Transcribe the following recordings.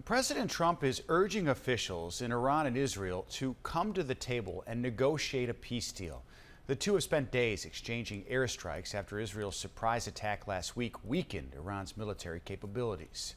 President Trump is urging officials in Iran and Israel to come to the table and negotiate a peace deal. The two have spent days exchanging airstrikes after Israel's surprise attack last week weakened Iran's military capabilities.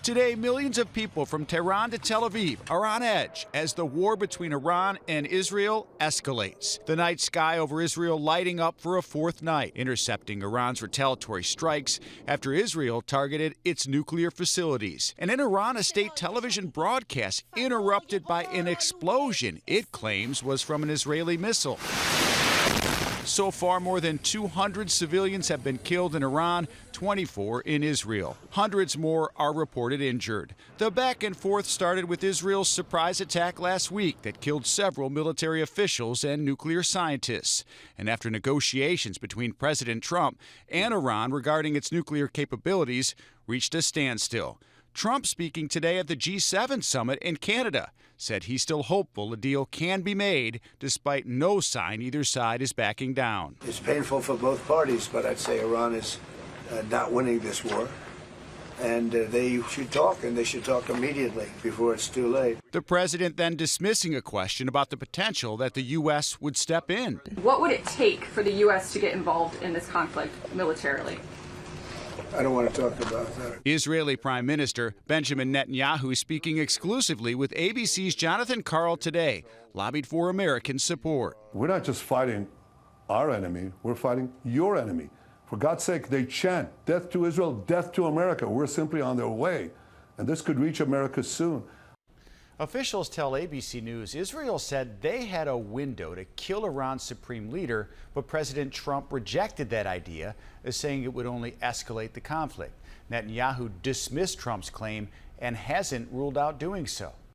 Today, millions of people from Tehran to Tel Aviv are on edge as the war between Iran and Israel escalates. The night sky over Israel lighting up for a fourth night, intercepting Iran's retaliatory strikes after Israel targeted its nuclear facilities. And in Iran, a state television broadcast interrupted by an explosion it claims was from an Israeli missile. So far, more than 200 civilians have been killed in Iran, 24 in Israel. Hundreds more are reported injured. The back and forth started with Israel's surprise attack last week that killed several military officials and nuclear scientists. And after negotiations between President Trump and Iran regarding its nuclear capabilities reached a standstill. Trump, speaking today at the G7 summit in Canada, said he's still hopeful a deal can be made despite no sign either side is backing down. It's painful for both parties, but I'd say Iran is not winning this war. And they should talk, and they should talk immediately before it's too late. The president then dismissing a question about the potential that the U.S. would step in. What would it take for the U.S. to get involved in this conflict militarily? I don't want to talk about that. Israeli Prime Minister Benjamin Netanyahu, speaking exclusively with ABC's Jonathan Karl today, lobbied for American support. We're not just fighting our enemy, we're fighting your enemy. For God's sake, they chant, death to Israel, death to America. We're simply on their way, and this could reach America soon. Officials tell ABC News Israel said they had a window to kill Iran's supreme leader, but President Trump rejected that idea, as saying it would only escalate the conflict. Netanyahu dismissed Trump's claim and hasn't ruled out doing so.